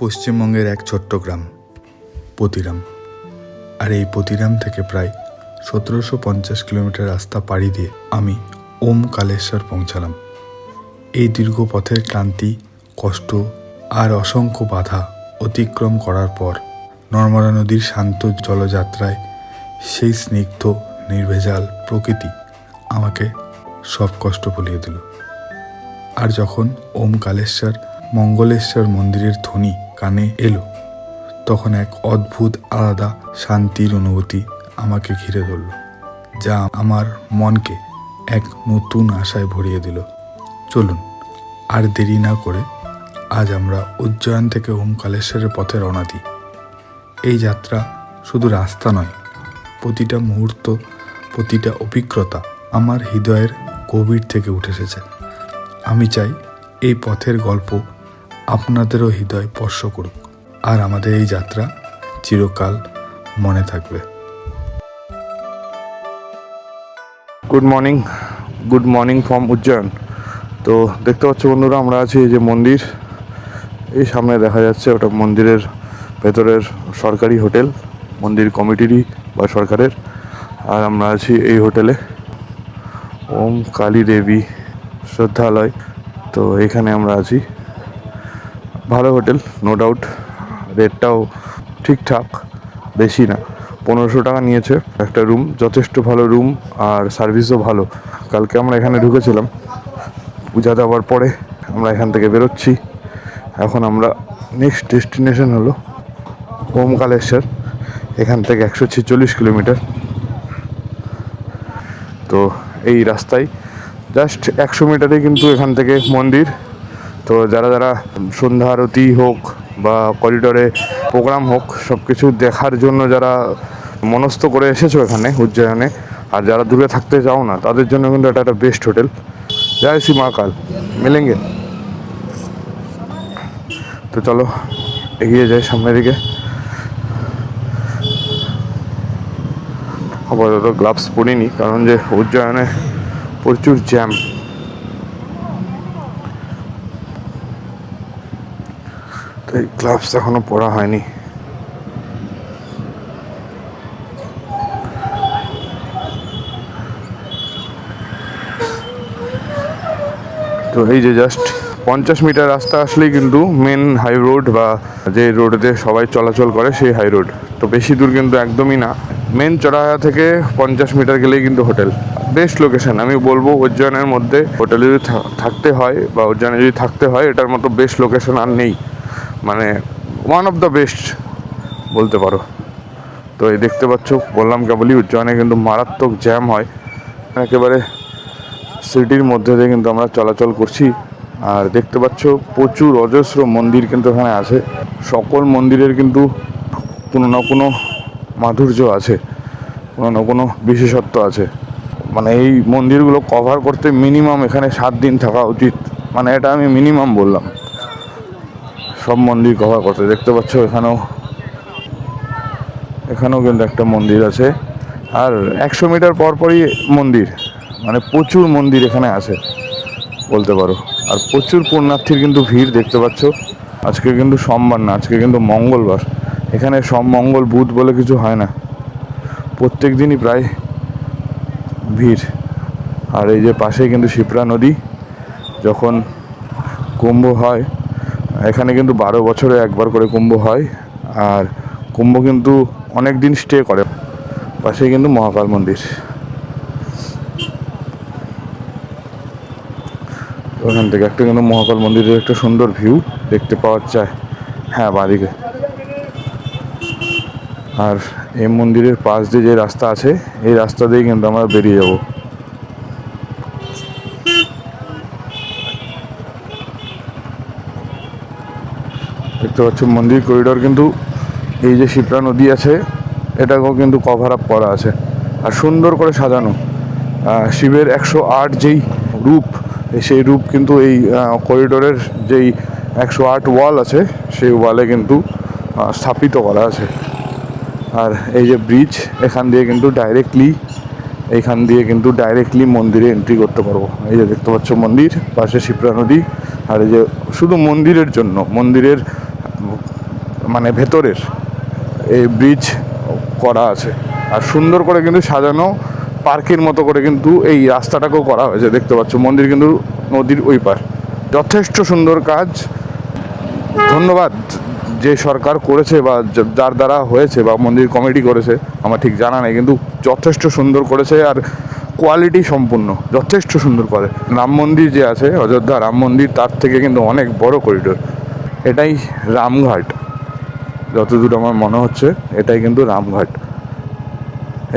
পশ্চিমবঙ্গের এক ছোট্ট গ্রাম পতিরাম। আর এই পতিরাম থেকে প্রায় 1750 কিলোমিটার রাস্তা পাড়ি দিয়ে আমি ওমকালেশ্বর পৌঁছালাম। এই দীর্ঘ পথের ক্লান্তি, কষ্ট আর অসংখ্য বাধা অতিক্রম করার পর নর্মদা নদীর শান্ত জলযাত্রায় সেই স্নিগ্ধ নির্ভেজাল প্রকৃতি আমাকে সব কষ্ট ভুলিয়ে দিল। আর যখন ওমকালেশ্বর মঙ্গলেশ্বর মন্দিরের ধ্বনি কানে এলো, তখন এক অদ্ভুত আলাদা শান্তির অনুভূতি আমাকে ঘিরে ধরল, যা আমার মনকে এক নতুন আশায় ভরিয়ে দিল। চলুন আর দেরি না করে আজ আমরা উজ্জয়ন থেকে ওমকালেশ্বরের পথে রওনা দিই। এই যাত্রা শুধু রাস্তা নয়, প্রতিটা মুহূর্ত, প্রতিটা অভিজ্ঞতা আমার হৃদয়ের গভীর থেকে উঠে এসেছে। আমি চাই এই পথের গল্প আপনাদেরও হৃদয় স্পর্শ করুক, আর আমাদের এই যাত্রা চিরকাল মনে থাকবে। Good morning from Ujjain. তো দেখতে পাচ্ছ বন্ধুরা, আমরা আছি এই যে মন্দির, এই সামনে দেখা যাচ্ছে ওটা মন্দিরের ভেতরের সরকারি হোটেল, মন্দির কমিটিরই বা সরকারের। আর আমরা আছি এই হোটেলে, ওম কালী দেবী শ্রদ্ধালয়। তো এখানে আমরা আছি, ভালো হোটেল নো ডাউট। রেটটাও ঠিকঠাক, বেশি না, 1500 টাকা নিয়েছে একটা রুম, যথেষ্ট ভালো রুম আর সার্ভিসও ভালো। কালকে আমরা এখানে ঢুকেছিলাম, পূজা দেওয়ার পরে আমরা এখান থেকে বেরোচ্ছি। এখন আমরা নেক্সট ডেস্টিনেশন হলো ওমকালেশ্বর, এখান থেকে 146 কিলোমিটার। তো এই রাস্তায় জাস্ট 100 মিটারে কিন্তু এখান থেকে মন্দির। তো যারা যারা সন্ধ্যা আরতি হোক বা করিডোরে প্রোগ্রাম হোক, সব কিছু দেখার জন্য যারা মনস্থ করে এসেছো এখানে উজ্জয়নে, আর যারা দূরে থাকতে চাও না, তাদের জন্য কিন্তু এটা একটা বেস্ট হোটেল। জয় শ্রী মা কাল, মিলেঙ্গে। তো চলো এগিয়ে যাই সামনের দিকে। আপাতত গ্লাভস পরিনি, কারণ যে উজ্জয়নে প্রচুর জ্যাম। তাই গ্লাভস এখনো পরা হয়নি। তো এই যে জাস্ট 50 মিটার রাস্তা আসলেই কিন্তু মেন হাই রোড, বা যে রোডে সবাই চলাচল করে সেই হাই রোড। তো বেশি দূর কিন্তু একদমই না, মেন চড়াহা থেকে 50 মিটার গেলেই কিন্তু হোটেল। বেস্ট লোকেশন, আমি বলবো উজ্জয়নের মধ্যে হোটেলে যদি থাকতে হয় বা উজ্জয়নে যদি থাকতে হয়, এটার মতো বেস্ট লোকেশন আর নেই। মানে ওয়ান অফ দ্য বেস্ট বলতে পারো। তো এই দেখতে পাচ্ছ, বললাম কেবলই উজ্জয়নে কিন্তু মারাত্মক জ্যাম হয়। একেবারে সিটির মধ্যে দিয়ে কিন্তু আমরা চলাচল করছি। আর দেখতে পাচ্ছ প্রচুর অজস্র মন্দির কিন্তু এখানে আছে। সকল মন্দিরের কিন্তু কোনো না কোনো মাধুর্য আছে, কোনো না কোনো বিশেষত্ব আছে। মানে এই মন্দিরগুলো কভার করতে মিনিমাম এখানে 7 দিন থাকা উচিত। মানে এটা আমি মিনিমাম বললাম, সব মন্দির কভার করতে। দেখতে পাচ্ছ এখানেও কিন্তু একটা মন্দির আছে। আর 100 মিটার পরই মন্দির, মানে প্রচুর মন্দির এখানে আছে বলতে পারো। আর প্রচুর পুণ্যার্থীর কিন্তু ভিড় দেখতে পাচ্ছ। আজকে কিন্তু সোমবার না, আজকে কিন্তু মঙ্গলবার। এখানে সোম মঙ্গল বুধ বলে কিছু হয় না, প্রত্যেক দিনই প্রায় ভিড়। আর এই যে পাশেই কিন্তু শিপ্রা নদী। যখন কুম্ভ হয় এখানে কিন্তু 12 বছরে একবার করে কুম্ভ হয়, আর কুম্ভ কিন্তু অনেক দিন স্টে করে। পাশেই কিন্তু মহাকাল মন্দির। ওখান থেকে একটা কিন্তু মহাকাল মন্দিরের একটা সুন্দর ভিউ দেখতে পাওয়া যায়, হ্যাঁ বাঁদিকে। আর এই মন্দিরের পাশ দিয়ে যে রাস্তা আছে, এই রাস্তা দিয়ে কিন্তু আমরা বেরিয়ে যাব। দেখতে পাচ্ছ মন্দির করিডোর কিন্তু এই যে শিপ্রা নদী আছে, এটাকেও কিন্তু কভার আপ করা আছে আর সুন্দর করে সাজানো। শিবের 108 যেই রূপ, সেই রূপ কিন্তু এই করিডোরের যেই 108 ওয়াল আছে, সেই ওয়ালে কিন্তু স্থাপিত করা আছে। আর এই যে ব্রিজ, এখান দিয়ে কিন্তু ডাইরেক্টলি মন্দিরে এন্ট্রি করতে পারবো। এই যে দেখতে পাচ্ছ মন্দির, পাশে শিপ্রা নদী। আর এই যে শুধু মন্দিরের জন্য, মন্দিরের মানে ভেতরের এই ব্রিজ করা আছে, আর সুন্দর করে কিন্তু সাজানো পার্কের মতো করে কিন্তু এই রাস্তাটাকেও করা হয়েছে। দেখতে পাচ্ছ মন্দির কিন্তু নদীর ওই পার। যথেষ্ট সুন্দর কাজ। ধন্যবাদ যে সরকার করেছে বা যার দ্বারা হয়েছে বা মন্দির কমিটি করেছে, আমার ঠিক জানা নেই, কিন্তু যথেষ্ট সুন্দর করেছে আর কোয়ালিটি সম্পূর্ণ যথেষ্ট সুন্দর করে। রাম মন্দির যে আছে অযোধ্যা রাম মন্দির, তার থেকে কিন্তু অনেক বড় করিডোর। এটাই রামঘাট, যতদূর আমার মনে হচ্ছে এটাই কিন্তু রামঘাট।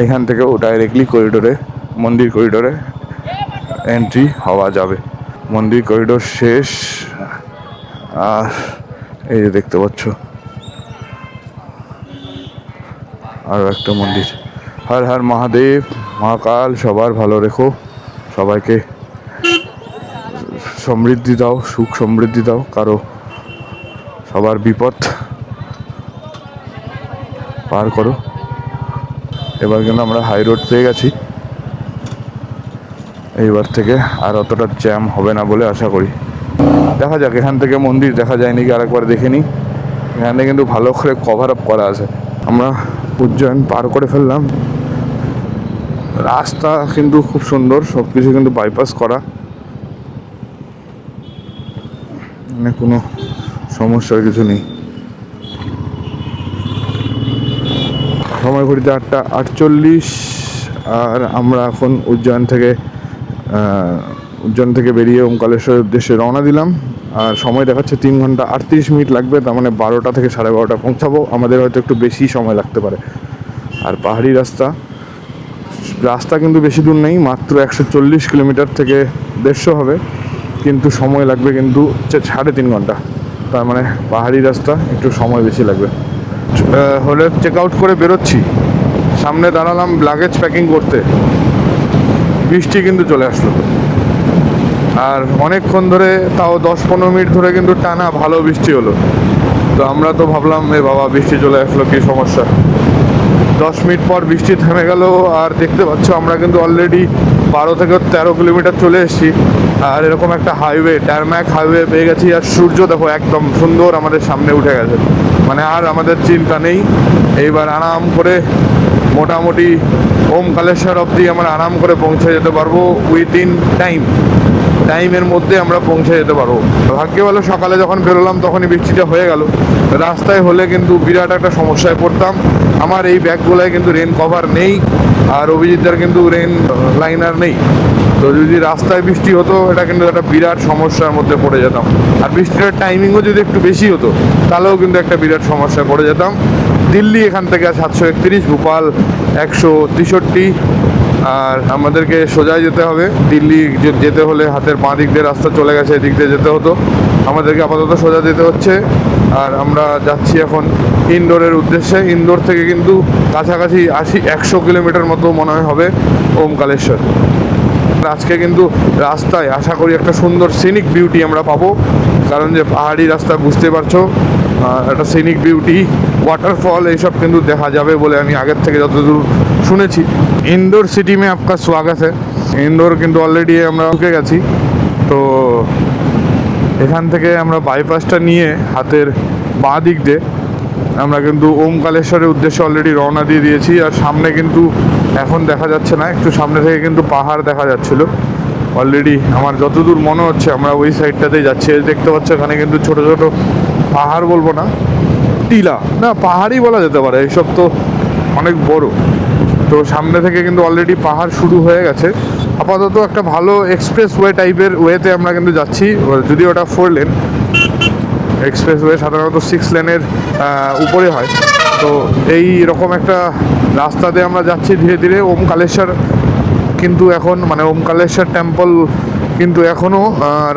এইখান থেকেও ডাইরেক্টলি করিডোরে, মন্দির করিডোরে এন্ট্রি হওয়া যাবে। মন্দির করিডোর শেষ, আর এই যে দেখতে পাচ্ছ আরও একটা মন্দির। হর হর মহাদেব, মহাকাল সবার ভালো রেখো, সবাইকে সমৃদ্ধি দাও, সুখ সমৃদ্ধি দাও, কারো সবার বিপদ পার করো। এবার কিন্তু আমরা হাই রোড পেয়ে গেছি, এইবার থেকে আর অতটা জ্যাম হবে না বলে আশা করি। দেখা যাক, এখান থেকে মন্দির দেখা যায় নাকি আরেকবার দেখে নিই। এখানে কিন্তু ভালো করে কভার আপ করা আছে। আমরা উজ্জয়ন পার করে ফেললাম। রাস্তা কিন্তু খুব সুন্দর, সব কিছু কিন্তু বাইপাস করা, মানে কোনো সমস্যার কিছু নেই। সময় ঘড়িতে 8:48, আর আমরা এখন উজ্জয়ন থেকে বেরিয়ে ওমকালেশ্বরের উদ্দেশ্যে রওনা দিলাম। আর সময় দেখাচ্ছে 3 ঘন্টা 38 মিনিট লাগবে, তার মানে 12টা থেকে 12:30 পৌঁছাবো। আমাদের হয়তো একটু বেশি সময় লাগতে পারে। আর পাহাড়ি রাস্তা কিন্তু বেশি দূর নেই, মাত্র 140 কিলোমিটার থেকে 150 হবে, কিন্তু সময় লাগবে কিন্তু 3.5 ঘন্টা। তার মানে পাহাড়ি রাস্তা, একটু সময় বেশি লাগবে। হলে চেক আউট করে বেরোচ্ছি, সামনে দাঁড়ালাম লাগেজ প্যাকিং করতে, বৃষ্টি কিন্তু চলে আসলো। আর অনেকক্ষণ ধরে, তাও 10-15 মিনিট ধরে কিন্তু টানা ভালো বৃষ্টি হলো। তো আমরা তো ভাবলাম এ বাবা বৃষ্টি চলে আসলো, কী সমস্যা। 10 মিনিট পর বৃষ্টি থেমে গেল। আর দেখতে পাচ্ছ আমরা কিন্তু অলরেডি 12 থেকে 13 কিলোমিটার চলে এসেছি। আর এরকম একটা হাইওয়ে, টারম্যাক হাইওয়ে পেয়ে গেছি। আর সূর্য দেখো একদম সুন্দর আমাদের সামনে উঠে গেছে, মানে আর আমাদের চিন্তা নেই। এইবার আরাম করে মোটামুটি ওমকালেশ্বর অবধি আমরা আরাম করে পৌঁছে যেতে পারবো উইদিন টাইমের মধ্যে আমরা পৌঁছে যেতে পারবো। ভাগ্য ভালো সকালে যখন বেরোলাম তখনই বৃষ্টিটা হয়ে গেল। রাস্তায় হলে কিন্তু বিরাট একটা সমস্যায় পড়তাম। আমার এই ব্যাগগুলোয় কিন্তু রেন কভার নেই, আর অভিজিৎদার কিন্তু রেন লাইনার নেই। তো যদি রাস্তায় বৃষ্টি হতো, এটা কিন্তু একটা বিরাট সমস্যার মধ্যে পড়ে যেতাম। আর বৃষ্টিটার টাইমিংও যদি একটু বেশি হতো, তাহলেও কিন্তু একটা বিরাট সমস্যায় পড়ে যেতাম। দিল্লি এখান থেকে 731, ভোপাল 163। আর আমাদেরকে সোজাই যেতে হবে। দিল্লি যেতে হলে হাতের বাঁ দিক দিয়ে রাস্তা চলে গেছে, এদিক দিয়ে যেতে হতো, আমাদেরকে আপাতত সোজা যেতে হচ্ছে। আর আমরা যাচ্ছি এখন ইন্দোরের উদ্দেশ্যে। ইন্দোর থেকে কিন্তু কাছাকাছি 100 কিলোমিটার মতো মনে হয় হবে ওমকালেশ্বর। আজকে কিন্তু রাস্তায় আশা করি একটা সুন্দর সিনিক বিউটি আমরা পাবো, কারণ যে পাহাড়ি রাস্তা বুঝতে পারছো, একটা সিনিক বিউটি, ওয়াটারফল এইসব কিন্তু দেখা যাবে বলে আমি আগের থেকে যতদূর শুনেছি। ইন্দোর সিটি মে আপকা স্বাগত है। ইন্দোর কিন্তু অলরেডি আমরা ঢুকে গেছি। তো এখান থেকে আমরা বাইপাসটা নিয়ে হাতের বাঁ দিক দিয়ে আমরা কিন্তু ওমকালেশ্বরের উদ্দেশ্যে অলরেডি রওনা দিয়ে দিয়েছি। আর সামনে কিন্তু এখন দেখা যাচ্ছে না, একটু সামনে থেকে কিন্তু পাহাড় দেখা যাচ্ছিল অলরেডি। আমার যতদূর মনে হচ্ছে আমরা ওই সাইডটাতেই যাচ্ছি। দেখতে পাচ্ছ এখানে কিন্তু ছোট ছোট পাহাড়, বলবো না টিলা, না পাহাড়ই বলা যেতে পারে, এইসব তো অনেক বড়। তো সামনে থেকে কিন্তু অলরেডি পাহাড় শুরু হয়ে গেছে। আপাতত একটা ভালো এক্সপ্রেস ওয়ে টাইপের ওয়েতে আমরা কিন্তু যাচ্ছি, যদি ওটা 4 লেন। এক্সপ্রেসওয়ে সাধারণত 6 লেনের উপরে হয়। তো এই রকম একটা রাস্তাতে আমরা যাচ্ছি ধীরে ধীরে। ওমকালেশ্বর কিন্তু এখন, মানে ওমকালেশ্বর টেম্পল কিন্তু এখনও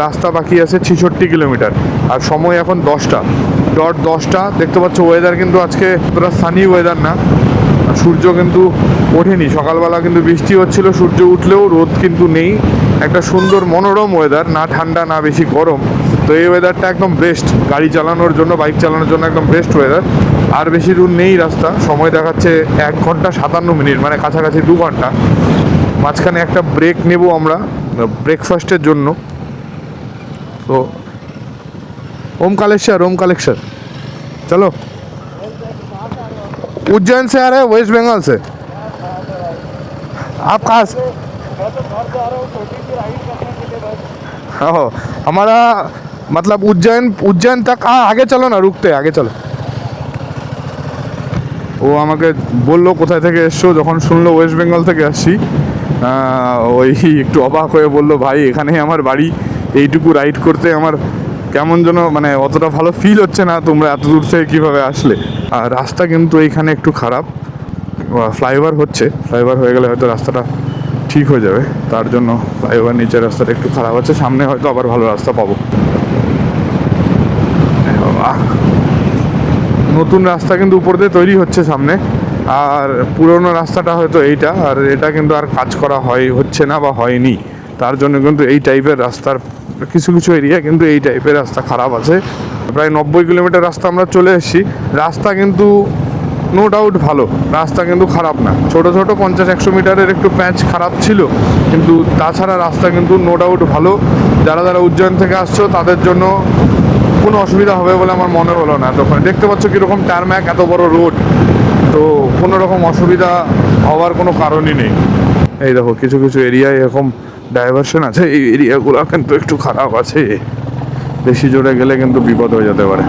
রাস্তা বাকি আছে 66 কিলোমিটার। আর সময় এখন 10টা। দেখতে পাচ্ছ ওয়েদার কিন্তু আজকে তোরা সানি ওয়েদার না, সূর্য কিন্তু ওঠেনি। সকালবেলা কিন্তু বৃষ্টি হচ্ছিল, সূর্য উঠলেও রোদ কিন্তু নেই। একটা সুন্দর মনোরম ওয়েদার, না ঠান্ডা না বেশি গরম। তো এই ওয়েদারটা একদম বেস্ট গাড়ি চালানোর জন্য, বাইক চালানোর জন্য একদম বেস্ট ওয়েদার। আর বেশি দূর নেই রাস্তা, সময় দেখাচ্ছে 1 ঘন্টা 57 মিনিট, মানে কাছাকাছি 2 ঘন্টা। মাঝখানে একটা ব্রেক নেব আমরা ব্রেকফাস্টের জন্য। তো ওমকালেশ্বর চলো। उज्जैन से आ रहे हैं, वेस्ट बंगाल से। आप कहाँ से? हाँ, हमारा मतलब उज्जैन तक। हाँ आगे चलो ना, रुकते आगे चलो। ও আমাকে বললো কোথায় থেকে এসছো, যখন শুনলো ওয়েস্ট বেঙ্গল থেকে আসছি ওই একটু অবাক হয়ে বললো ভাই এখানেই আমার বাড়ি, এইটুকু রাইড করতে আমার কেমন যেন মানে অতটা ভালো ফিল হচ্ছে না, তোমরা এত দূর থেকে কীভাবে আসলে। আর রাস্তা কিন্তু এইখানে একটু খারাপ, ফ্লাইওভার হচ্ছে, ফ্লাইওভার হয়ে গেলে হয়তো রাস্তাটা ঠিক হয়ে যাবে, তার জন্য ফ্লাইওভার নিচের রাস্তাটা একটু খারাপ আছে, সামনে হয়তো আবার ভালো রাস্তা পাবো। নতুন রাস্তা কিন্তু উপর দিয়ে তৈরি হচ্ছে সামনে, আর পুরোনো রাস্তাটা হয়তো এইটা, আর এটা কিন্তু আর কাজ করা হচ্ছে না বা হয়নি, তার জন্য কিন্তু এই টাইপের রাস্তার কিছু কিছু এরিয়া কিন্তু এই টাইপের রাস্তা খারাপ আছে। প্রায় 90 কিলোমিটার রাস্তা আমরা চলে এসেছি। রাস্তা কিন্তু নো ডাউট ভালো, রাস্তা কিন্তু খারাপ না। ছোট ছোট 50-100 মিটারের একটু প্যাচ খারাপ ছিল, কিন্তু তাছাড়া রাস্তা কিন্তু নো ডাউট ভালো। যারা যারা উজ্জয়ন থেকে আসছো তাদের জন্য কোনো অসুবিধা হবে বলে আমার মনে হলো না। তখন দেখতে পাচ্ছ কীরকম টারম্যাক, এত বড় রোড, তো কোনো রকম অসুবিধা হওয়ার কোনো কারণই নেই। এই দেখো কিছু কিছু এরিয়ায় এরকম ডাইভারশন আছে, এই এরিয়াগুলো কিন্তু একটু খারাপ আছে, বেশি জোরে গেলে কিন্তু বিপদ হয়ে যেতে পারে।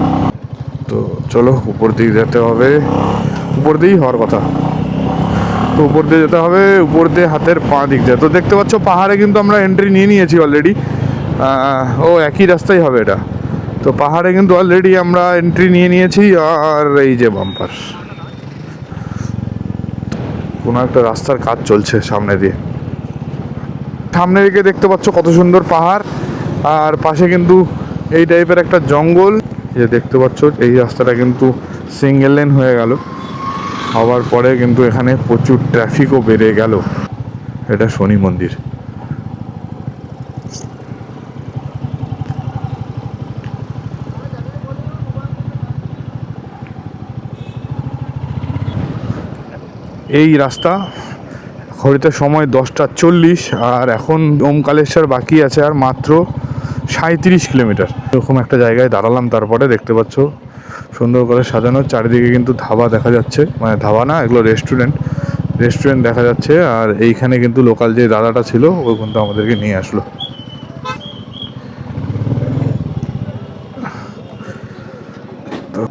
তো চলো উপর দিকে যেতে হবে, উপর দিয়েই হওয়ার কথা, তো উপর দিয়ে যেতে হবে, উপর দিয়ে হাতের পা দিক যায়। তো দেখতে পাচ্ছ পাহাড়ে কিন্তু আমরা এন্ট্রি নিয়ে নিয়েছি অলরেডি, ও একই রাস্তাই হবে এটা। তো পাহাড়ে কিন্তু অলরেডি আমরা এন্ট্রি নিয়ে নিয়েছি, আর এই যে বাম্পার কোনো একটা রাস্তার কাজ চলছে সামনে দিয়ে, সামনে দিকে দেখতে পাচ্ছ কত সুন্দর পাহাড়, আর পাশে কিন্তু এই টাইপের একটা জঙ্গল। যে দেখতে পাচ্ছ এই রাস্তাটা কিন্তু সিঙ্গেল লেন হয়ে গেল, হওয়ার পরে কিন্তু এখানে প্রচুর ট্রাফিকও বেড়ে গেল। এটা শনি মন্দির। এই রাস্তা ঘড়িতে সময় 10:40, আর এখন ওমকালেশ্বর বাকি আছে আর মাত্র 37 কিলোমিটার। এরকম একটা জায়গায় দাঁড়ালাম, তারপরে দেখতে পাচ্ছ সুন্দর করে সাজানো, চারিদিকে কিন্তু ধাবা দেখা যাচ্ছে, মানে ধাবা না, এগুলো রেস্টুরেন্ট দেখা যাচ্ছে। আর এইখানে কিন্তু লোকাল যে দাদাটা ছিল ও কিন্তু আমাদেরকে নিয়ে আসলো। তো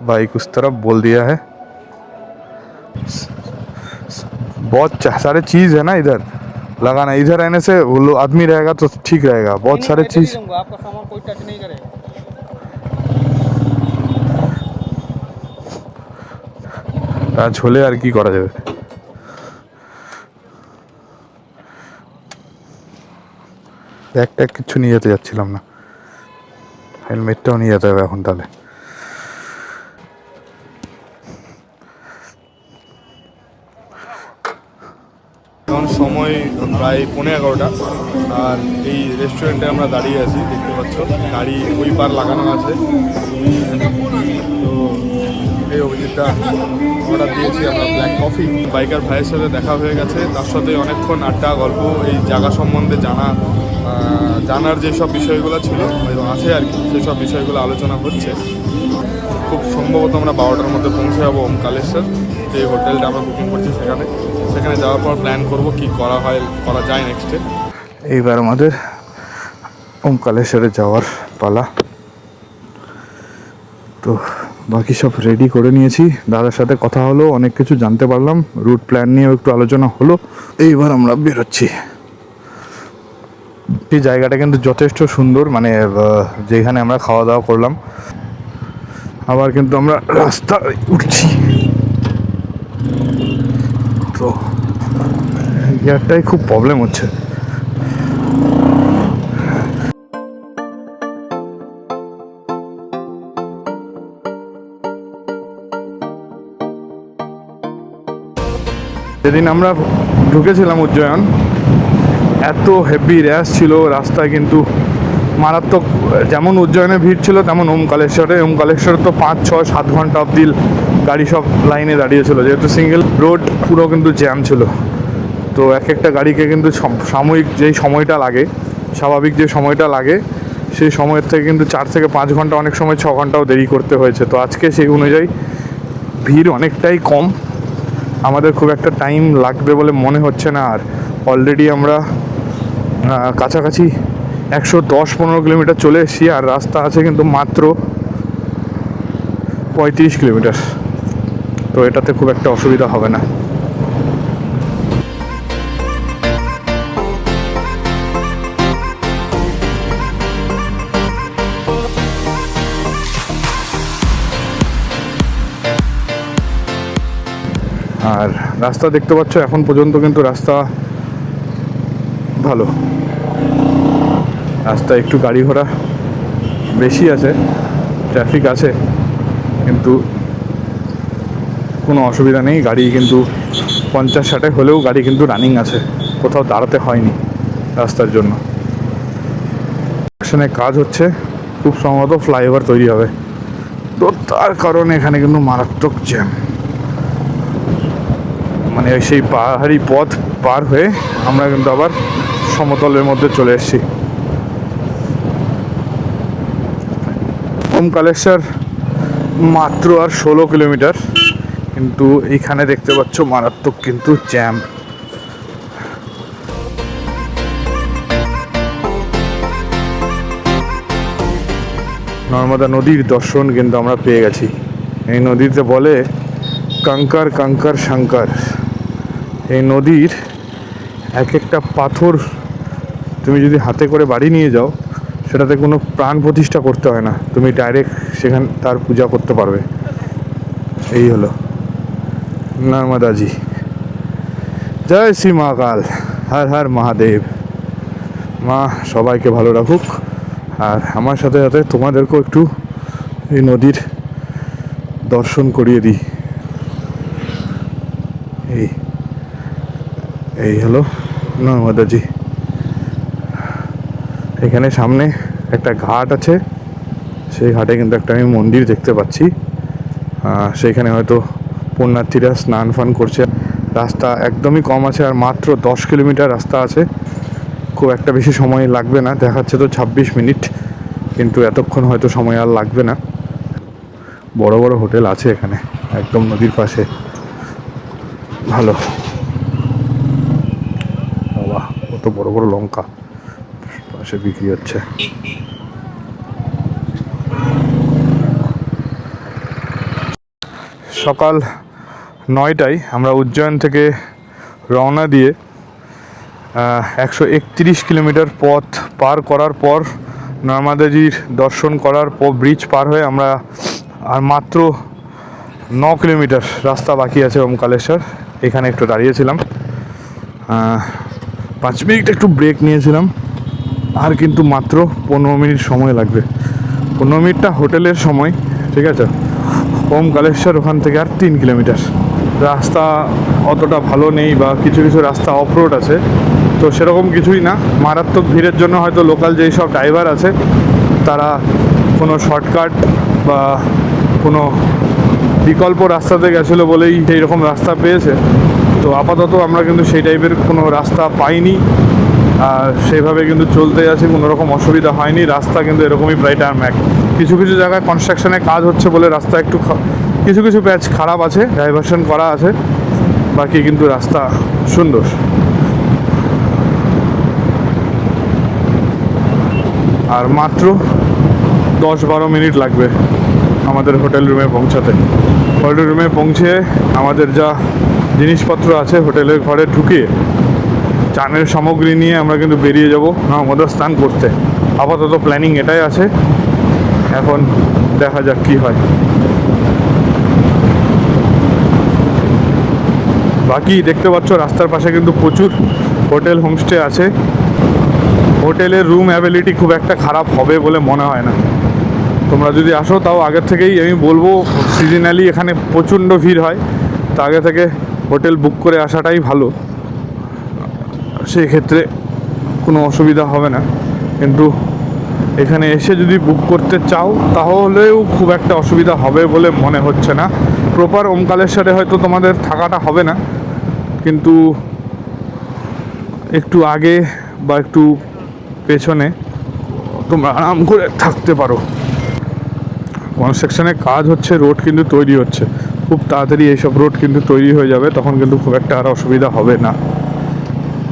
बाइक उस तरफ बोल दिया है। बहुत सारे चीज़ है ना इधर लगाना, इधर रहने से वो लोग आदमी रहेगा तो ठीक रहेगा, बहुत सारे चीज़। आपका सामान कोई टच नहीं करेगा। কাজ হলে আর কি করা যাবে। ব্যাগ ট্যাগ কিছু নিয়ে যেতে যাচ্ছিলাম না, হেলমেটটাও নিয়ে যেতে হবে এখন তাহলে। এখন সময় প্রায় 11:15, আর এই রেস্টুরেন্টে আমরা দাঁড়িয়ে আছি, দেখতে পাচ্ছ গাড়ি ওই পার লাগানো আছে। তো এই অভিজিৎটা অর্ডার দিয়েছি আমরা ব্ল্যাক কফি। বাইকার ভাইয়ের সাথে দেখা হয়ে গেছে, তার সাথে অনেকক্ষণ আড্ডা গল্প, এই জায়গা সম্বন্ধে জানার যেসব বিষয়গুলো ছিল আছে আর কি, সেসব বিষয়গুলো আলোচনা হচ্ছে। খুব সম্ভবত আমরা 12টার মধ্যে পৌঁছে যাবো ওমকালেশ্বর, যে হোটেলটা আমরা বুকিং করছি সেখানে যাওয়ার পর প্ল্যান করব কি করা যায় নেক্সটে। এইবার আমাদের ওমকালেশ্বরে যাওয়ার পালা। তো বাকি সব রেডি করে নিয়েছি, দাদার সাথে কথা হলো, অনেক কিছু জানতে পারলাম, রুট প্ল্যান নিয়েও একটু আলোচনা হলো। এইবার আমরা বেরোচ্ছি। এই জায়গাটা কিন্তু যথেষ্ট সুন্দর, মানে যেখানে আমরা খাওয়া দাওয়া করলাম। আবার কিন্তু আমরা রাস্তায় উঠছি, তো গিয়ারটাই খুব প্রবলেম হচ্ছে। যেদিন আমরা ঢুকেছিলাম উজ্জয়ন, এত হেভি র্যাশ ছিল রাস্তায়, কিন্তু মারাত্মক। যেমন উজ্জয়নে ভিড় ছিল তেমন ওমকালেশ্বরে তো 5-6-7 ঘন্টা অবধি গাড়ি সব লাইনে দাঁড়িয়েছিল, যেহেতু সিঙ্গেল রোড, পুরো কিন্তু জ্যাম ছিল। তো এক একটা গাড়িকে কিন্তু সাময়িক যেই সময়টা লাগে, স্বাভাবিক যে সময়টা লাগে, সেই সময়ের থেকে কিন্তু 4 থেকে 5 ঘন্টা, অনেক সময় 6 ঘন্টাও দেরি করতে হয়েছে। তো আজকে সেই অনুযায়ী ভিড় অনেকটাই কম, আমাদের খুব একটা টাইম লাগবে বলে মনে হচ্ছে না। আর অলরেডি আমরা কাছাকাছি 110-15 কিলোমিটার চলে এসেছি, আর রাস্তা আছে কিন্তু মাত্র 35 কিলোমিটার, তো এটাতে খুব একটা অসুবিধা হবে না। আর রাস্তা দেখতে পাচ্ছ এখন পর্যন্ত কিন্তু রাস্তা ভালো, রাস্তা একটু গাড়ি ঘোড়া বেশি আছে, ট্রাফিক আছে, কিন্তু কোনো অসুবিধা নেই। গাড়ি কিন্তু 50-60 হলেও গাড়ি কিন্তু রানিং আছে, কোথাও দাঁড়াতে হয়নি রাস্তার জন্য। এখানে কাজ হচ্ছে, খুব সম্ভবত ফ্লাইওভার তৈরি হবে, তো তার কারণে এখানে কিন্তু মারাত্মক জ্যাম। মানে সেই পাহাড়ি পথ পার হয়ে আমরা কিন্তু আবার সমতলের মধ্যে চলে এসেছি। ওমকালেশ্বর মাত্র আর 16 কিলোমিটার, কিন্তু এইখানে দেখতে পাচ্ছ মারাত্মক কিন্তু জ্যাম। নর্মদা নদীর দর্শন কিন্তু আমরা পেয়ে গেছি। এই নদীতে বলে কঙ্কর কঙ্কর শঙ্কর। এই নদীর এক একটা পাথর তুমি যদি হাতে করে বাড়ি নিয়ে যাও, সেটাতে কোনো প্রাণ প্রতিষ্ঠা করতে হয় না, তুমি ডাইরেক্ট সেখানে তার পূজা করতে পারবে। এই হলো নর্মদাজি। জয় শ্রী মহাকাল, হর হর মহাদেব। মা সবাইকে ভালো রাখুক, আর আমার সাথে সাথে তোমাদেরকেও একটু এই নদীর দর্শন করিয়ে দিই। এই হলো নর্মদাজি। এখানে সামনে একটা ঘাট আছে, সেই ঘাটে কিন্তু একটা আমি মন্দির দেখতে পাচ্ছি, সেইখানে হয়তো পুণ্যার্থীরা স্নান ফান করছে। রাস্তা একদমই কম আছে, আর মাত্র 10 কিলোমিটার রাস্তা আছে, খুব একটা বেশি সময় লাগবে না। দেখাচ্ছে তো 26 মিনিট, কিন্তু এতক্ষণ হয়তো সময় আর লাগবে না। বড় বড় হোটেল আছে এখানে একদম নদীর পাশে, ভালো। বাবা, কত বড় বড় লঙ্কা পাশে বিক্রি হচ্ছে। সকাল 9টায় আমরা উজ্জয়ন থেকে রওনা দিয়ে 131 কিলোমিটার পথ পার করার পর, নর্মদাজির দর্শন করার পর ব্রিজ পার হয়ে আমরা আর মাত্র 9 কিলোমিটার রাস্তা বাকি আছে ওমকালেশ্বর। এখানে একটু দাঁড়িয়েছিলাম, 5 মিনিট একটু ব্রেক নিয়েছিলাম, আর কিন্তু মাত্র 15 মিনিট সময় লাগবে। 15 মিনিটটা হোটেলের সময়, ঠিক আছে। ওমকালেশ্বর ওখান থেকে আর 3 কিলোমিটার। রাস্তা অতটা ভালো নেই, বা কিছু কিছু রাস্তা অফ রোড আছে, তো সেরকম কিছুই না। মারাত্মক ভিড়ের জন্য হয়তো লোকাল যেই সব ড্রাইভার আছে, তারা কোনো শর্টকাট বা কোনো বিকল্প রাস্তাতে গেছিলো বলেই সেই রকম রাস্তা পেয়েছে। তো আপাতত আমরা কিন্তু সেই টাইপের কোনো রাস্তা পাইনি, আর সেইভাবে কিন্তু চলতে যাচ্ছে, কোনো রকম অসুবিধা হয়নি। রাস্তা কিন্তু এরকমই প্রায় টার্ম্যাক। কিছু কিছু জায়গায় কনস্ট্রাকশনের কাজ হচ্ছে বলে রাস্তা একটু কিছু কিছু প্যাচ খারাপ আছে, ডাইভারশন করা আছে, বাকি কিন্তু রাস্তা সুন্দর। আর মাত্র 10-12 মিনিট লাগবে আমাদের হোটেল রুমে পৌঁছাতে। হোটেল রুমে পৌঁছে আমাদের যা জিনিসপত্র আছে হোটেলের ঘরে ঢুকিয়ে চানের সামগ্রী নিয়ে আমরা কিন্তু বেরিয়ে যাব নর্মদা স্নান করতে। আপাতত প্ল্যানিং এটাই আছে, এখন দেখা যাক কি হয়। বাকি দেখতে পাচ্ছ রাস্তার পাশে কিন্তু প্রচুর হোটেল, হোমস্টে আছে। হোটেলের রুম অ্যাভেলিটি খুব একটা খারাপ হবে বলে মনে হয় না। তোমরা যদি আসো, তাও আগের থেকেই আমি বলবো, সিজনালি এখানে প্রচণ্ড ভিড় হয়, তা আগে থেকে হোটেল বুক করে আসাটাই ভালো। সেই ক্ষেত্রে কোনো অসুবিধা হবে না, কিন্তু এখানে এসে যদি বুক করতে চাও তাহলেও খুব একটা অসুবিধা হবে বলে মনে হচ্ছে না। প্রপার ওমকালেশ্বরে হয়তো তোমাদের থাকাটা হবে না, কিন্তু একটু আগে বা একটু পেছনে তোমরা আরাম করে থাকতে পারো। কনস্ট্রাকশনের কাজ হচ্ছে, রোড কিন্তু তৈরি হচ্ছে, খুব তাড়াতাড়ি এইসব রোড কিন্তু তৈরি হয়ে যাবে, তখন কিন্তু খুব একটা আর অসুবিধা হবে না।